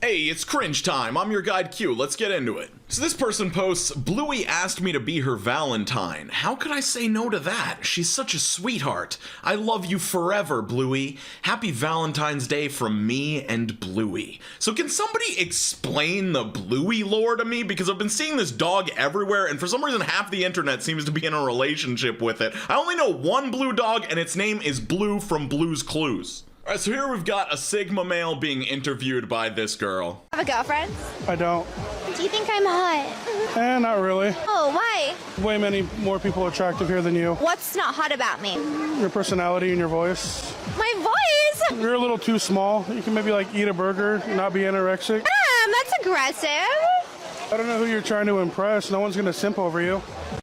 Hey, it's cringe time. I'm your guide Q. Let's get into it. So this person posts, Bluey asked me to be her Valentine. How could I say no to that? She's such a sweetheart. I love you forever, Bluey. Happy Valentine's Day from me and Bluey. So can somebody explain the Bluey lore to me? Because I've been seeing this dog everywhere, and for some reason half the internet seems to be in a relationship with it. I only know one blue dog, and its name is Blue from Blue's Clues. Alright, so here we've got a Sigma male being interviewed by this girl. Have a girlfriend? I don't. Do you think I'm hot? Not really. Oh, why? Way many more people attractive here than you. What's not hot about me? Your personality and your voice. My voice? You're a little too small. You can maybe like eat a burger, not be anorexic. That's aggressive. I don't know who you're trying to impress. No one's gonna simp over you.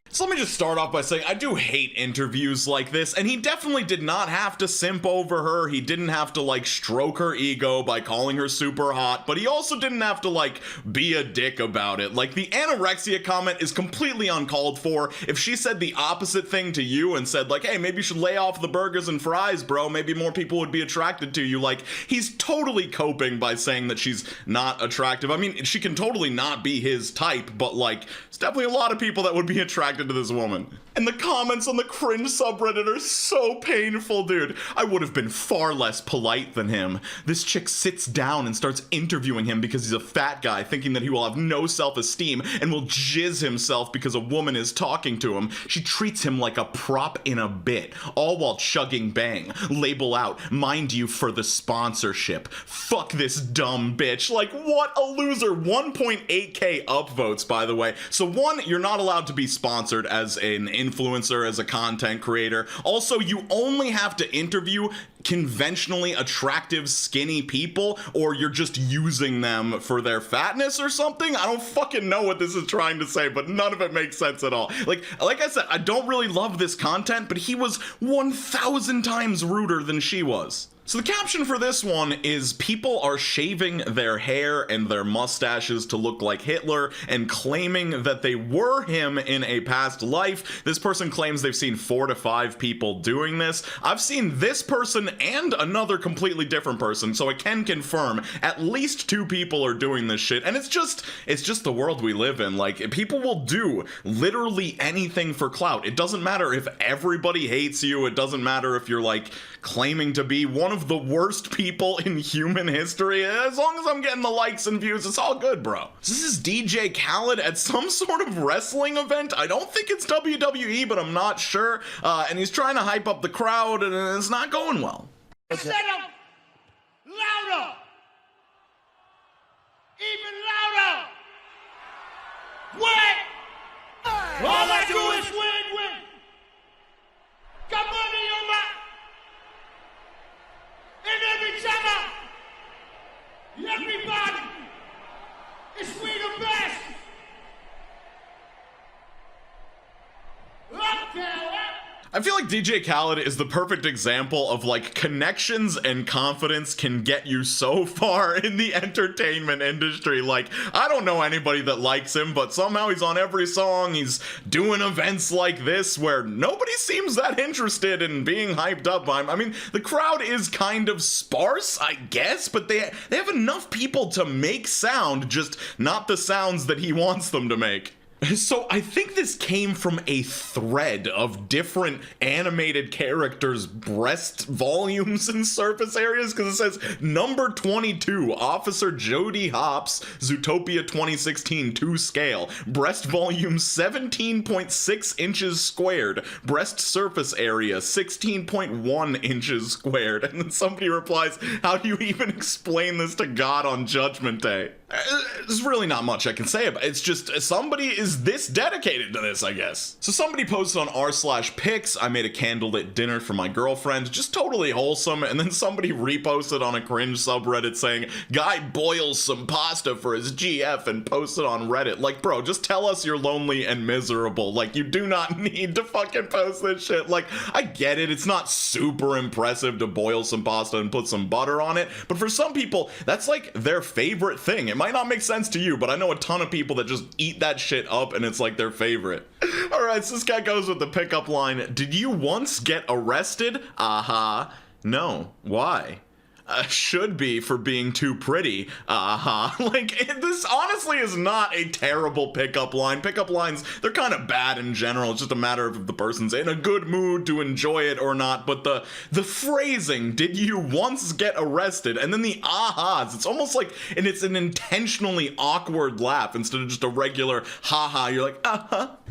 So let me just start off by saying I do hate interviews like this, and he definitely did not have to simp over her. He didn't have to like stroke her ego by calling her super hot, but he also didn't have to like be a dick about it. Like the anorexia comment is completely uncalled for. If she said the opposite thing to you and said like, hey, maybe you should lay off the burgers and fries, bro, maybe more people would be attracted to you. Like he's totally coping by saying that she's not attractive. I mean, she can totally not be his type, but like there's definitely a lot of people that would be attracted to this woman. And the comments on the cringe subreddit are so painful, dude. I would have been far less polite than him. This chick sits down and starts interviewing him because he's a fat guy, thinking that he will have no self-esteem and will jizz himself because a woman is talking to him. She treats him like a prop in a bit, all while chugging bang. Label out, mind you for the sponsorship. Fuck this dumb bitch. Like, what a loser. 1.8k upvotes, by the way. So one, you're not allowed to be sponsored as an influencer, as a content creator. Also, you only have to interview conventionally attractive skinny people, or you're just using them for their fatness or something. I don't fucking know what this is trying to say, but none of it makes sense at all. Like I said, I don't really love this content, but he was 1,000 times ruder than she was. So the caption for this one is, people are shaving their hair and their mustaches to look like Hitler and claiming that they were him in a past life. This person claims they've seen 4 to 5 people doing this. I've seen this person and another completely different person, so I can confirm at least 2 people are doing this shit. And it's just the world we live in. Like, people will do literally anything for clout. It doesn't matter if everybody hates you. It doesn't matter if you're like claiming to be one of the worst people in human history. As long as I'm getting the likes and views, it's all good, bro. So this is DJ Khaled at some sort of wrestling event. I don't think it's WWE, but I'm not sure. And he's trying to hype up the crowd, and it's not going well. Instead of louder, even louder. Win! All I do is win. Come on in your mouth. And every time everybody is we the best. Okay. I feel like DJ Khaled is the perfect example of like connections and confidence can get you so far in the entertainment industry. Like, I don't know anybody that likes him, but somehow he's on every song. He's doing events like this where nobody seems that interested in being hyped up by him. I mean, the crowd is kind of sparse, I guess, but they have enough people to make sound, just not the sounds that he wants them to make. So I think this came from a thread of different animated characters' breast volumes and surface areas, because it says number 22, Officer Jody Hopps, Zootopia 2016 2 scale, breast volume 17.6 inches squared, breast surface area 16.1 inches squared. And then somebody replies, how do you even explain this to God on Judgment Day? There's really not much I can say about it. It's just somebody is this dedicated to this, I guess. So somebody posted on r/pics, I made a candlelit dinner for my girlfriend, just totally wholesome. And then somebody reposted on a cringe subreddit saying, guy boils some pasta for his GF and posted on Reddit. Like, bro, just tell us you're lonely and miserable. Like, you do not need to fucking post this shit. Like, I get it. It's not super impressive to boil some pasta and put some butter on it. But for some people, that's like their favorite thing. It might not make sense to you, but I know a ton of people that just eat that shit up and it's like their favorite. Alright, so this guy goes with the pickup line, did you once get arrested? No. Why? Should be for being too pretty. This honestly is not a terrible pickup line. Pickup lines, they're kind of bad in general. It's just a matter of if the person's in a good mood to enjoy it or not. But the phrasing, did you once get arrested? And then the ahas, it's almost like, and it's an intentionally awkward laugh instead of just a regular haha. You're like,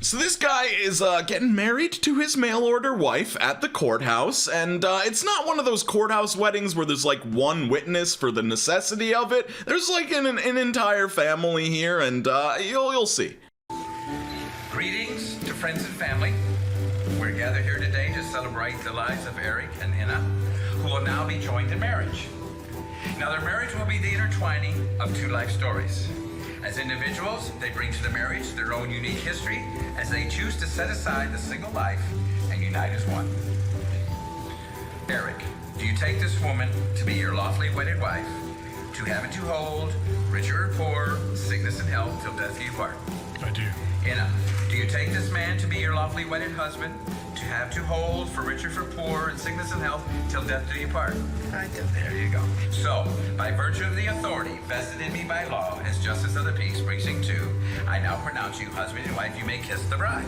So this guy is getting married to his mail order wife at the courthouse. And it's not one of those courthouse weddings where there's like one witness for the necessity of it. There's like an entire family here, and you'll see. Greetings to friends and family. We're gathered here today to celebrate the lives of Eric and Inna, who will now be joined in marriage. Now, their marriage will be the intertwining of two life stories. As individuals, they bring to the marriage their own unique history as they choose to set aside the single life and unite as one. Eric, do you take this woman to be your lawfully wedded wife, to have and to hold, richer or poor, sickness and health, till death do you part? I do. Inna, do you take this man to be your lawfully wedded husband, to have to hold, for richer, for poor, and sickness and health, till death do you part? I do. There you go. So, by virtue of the authority vested in me by law as Justice of the Peace, Precinct 2, I now pronounce you husband and wife. You may kiss the bride.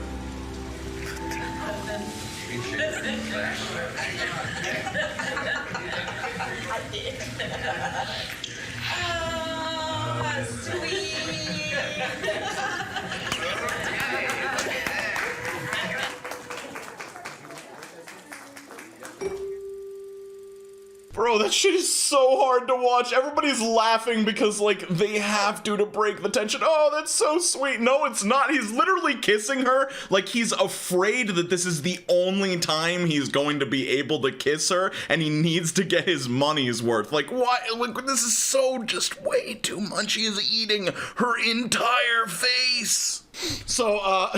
Bro, that shit is so hard to watch. Everybody's laughing because, like, they have to break the tension. Oh, that's so sweet. No, it's not. He's literally kissing her like he's afraid that this is the only time he's going to be able to kiss her, and he needs to get his money's worth. Like, why? Like, this is so just way too much. He is eating her entire face. So,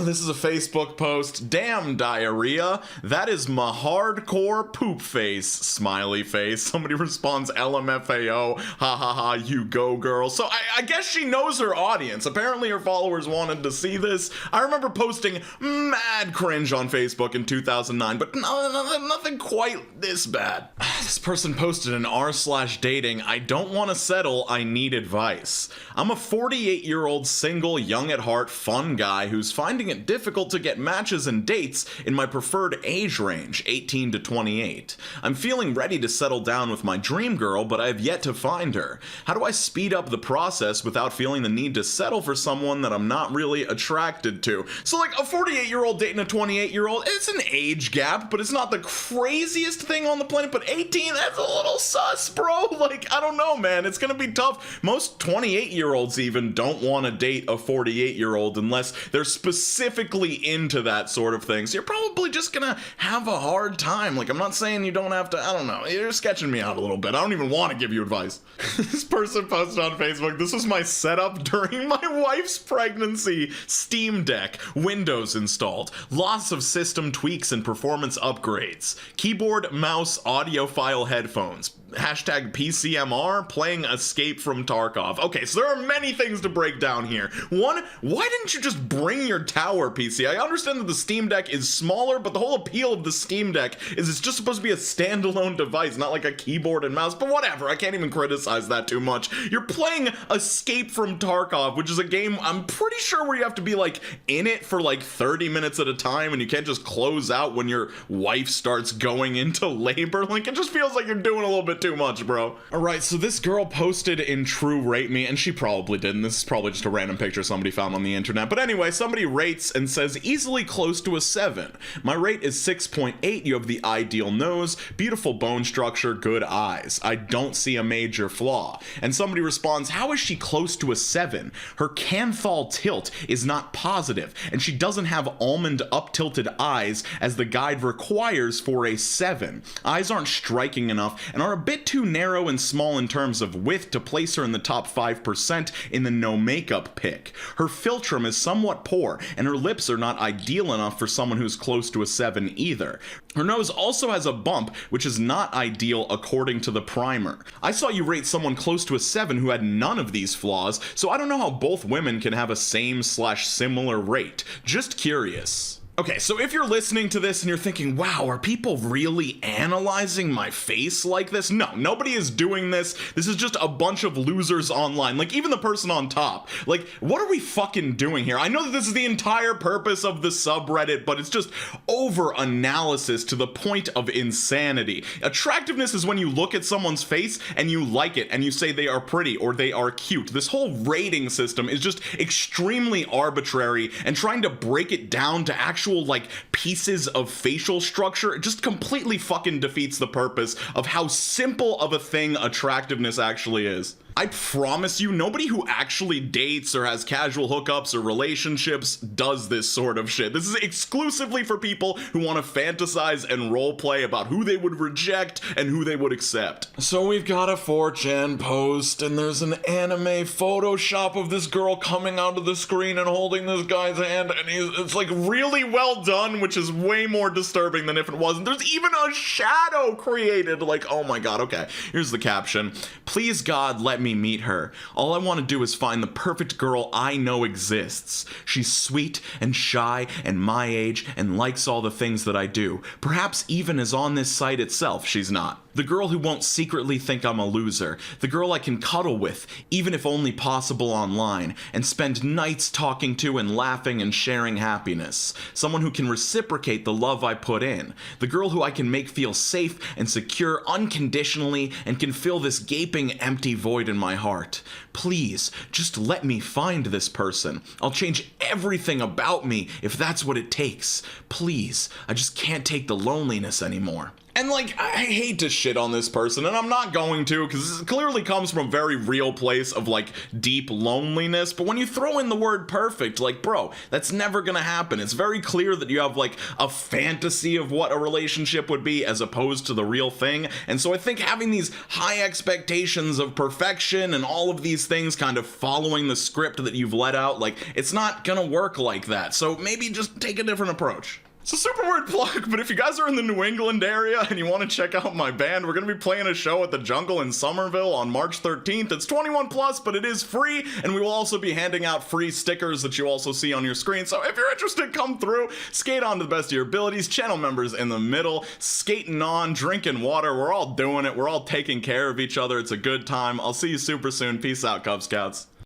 this is a Facebook post. Damn, diarrhea. That is my hardcore poop face. Smiley face. Somebody responds, LMFAO. Ha ha ha, you go, girl. So, I guess she knows her audience. Apparently, her followers wanted to see this. I remember posting mad cringe on Facebook in 2009, but nothing quite this bad. This person posted an r/dating. I don't want to settle. I need advice. I'm a 48-year-old single, young at heart, fun guy who's finding it difficult to get matches and dates in my preferred age range, 18 to 28. I'm feeling ready to settle down with my dream girl, but I have yet to find her. How do I speed up the process without feeling the need to settle for someone that I'm not really attracted to? So, like, a 48-year-old dating a 28-year-old, it's an age gap, but it's not the craziest thing on the planet. But 18, that's a little sus, bro. Like, I don't know, man. It's gonna be tough. Most 28-year-olds even don't want to date a 48-year-old unless they're specifically into that sort of thing. So you're probably just gonna have a hard time. Like, I'm not saying you don't have to, I don't know. You're sketching me out a little bit. I don't even want to give you advice. This person posted on Facebook, this was my setup during my wife's pregnancy. Steam Deck, Windows installed, lots of system tweaks and performance upgrades, keyboard, mouse, audiophile headphones, hashtag PCMR, playing Escape from Tarkov. Okay, so there are many things to break down here. One, why didn't you just bring your tower PC? I understand that the Steam Deck is smaller, but the whole appeal of the Steam Deck is it's just supposed to be a standalone device, not like a keyboard and mouse, but whatever, I can't even criticize that too much. You're playing Escape from Tarkov, which is a game I'm pretty sure where you have to be like in it for like 30 minutes at a time, and you can't just close out when your wife starts going into labor. Like, it just feels like you're doing a little bit too much, bro. Alright, so this girl posted in True Rate Me, and she probably didn't. This is probably just a random picture somebody found on the internet. But anyway, somebody rates and says, easily close to a 7. My rate is 6.8. You have the ideal nose, beautiful bone structure, good eyes. I don't see a major flaw. And somebody responds, how is she close to a 7? Her canthal tilt is not positive, and she doesn't have almond up-tilted eyes as the guide requires for a 7. Eyes aren't striking enough and are a bit too narrow and small in terms of width to place her in the top 5% in the no makeup pick. Her philtrum is somewhat poor, and her lips are not ideal enough for someone who's close to a 7 either. Her nose also has a bump, which is not ideal according to the primer. I saw you rate someone close to a 7 who had none of these flaws, so I don't know how both women can have a same/similar rate. Just curious. Okay, so if you're listening to this and you're thinking, wow, are people really analyzing my face like this? No, nobody is doing this. This is just a bunch of losers online. Like, even the person on top. Like, what are we fucking doing here? I know that this is the entire purpose of the subreddit, but it's just over-analysis to the point of insanity. Attractiveness is when you look at someone's face and you like it and you say they are pretty or they are cute. This whole rating system is just extremely arbitrary, and trying to break it down to actual like pieces of facial structure, it just completely fucking defeats the purpose of how simple of a thing attractiveness actually is. I promise you, nobody who actually dates or has casual hookups or relationships does this sort of shit. This is exclusively for people who want to fantasize and roleplay about who they would reject and who they would accept. So we've got a 4chan post, and there's an anime Photoshop of this girl coming onto the screen and holding this guy's hand, and it's like really well done, which is way more disturbing than if it wasn't. There's even a shadow created. Like, oh my god, okay. Here's the caption. Please God, let me meet her. All I want to do is find the perfect girl I know exists. She's sweet and shy and my age and likes all the things that I do. Perhaps even as on this site itself, she's not. The girl who won't secretly think I'm a loser. The girl I can cuddle with, even if only possible online, and spend nights talking to and laughing and sharing happiness. Someone who can reciprocate the love I put in. The girl who I can make feel safe and secure unconditionally and can fill this gaping empty void in my heart. Please, just let me find this person. I'll change everything about me if that's what it takes. Please, I just can't take the loneliness anymore. And like, I hate to shit on this person, and I'm not going to, because this clearly comes from a very real place of like deep loneliness, but when you throw in the word perfect, like, bro, that's never gonna happen. It's very clear that you have like a fantasy of what a relationship would be as opposed to the real thing, and so I think having these high expectations of perfection and all of these things kind of following the script that you've let out, like, it's not gonna work like that, so maybe just take a different approach. It's a super weird plug, but if you guys are in the New England area and you want to check out my band, we're going to be playing a show at the Jungle in Somerville on March 13th. It's 21 plus, but it is free, and we will also be handing out free stickers that you also see on your screen. So if you're interested, come through, skate on to the best of your abilities, channel members in the middle, skating on, drinking water. We're all doing it. We're all taking care of each other. It's a good time. I'll see you super soon. Peace out, Cub Scouts.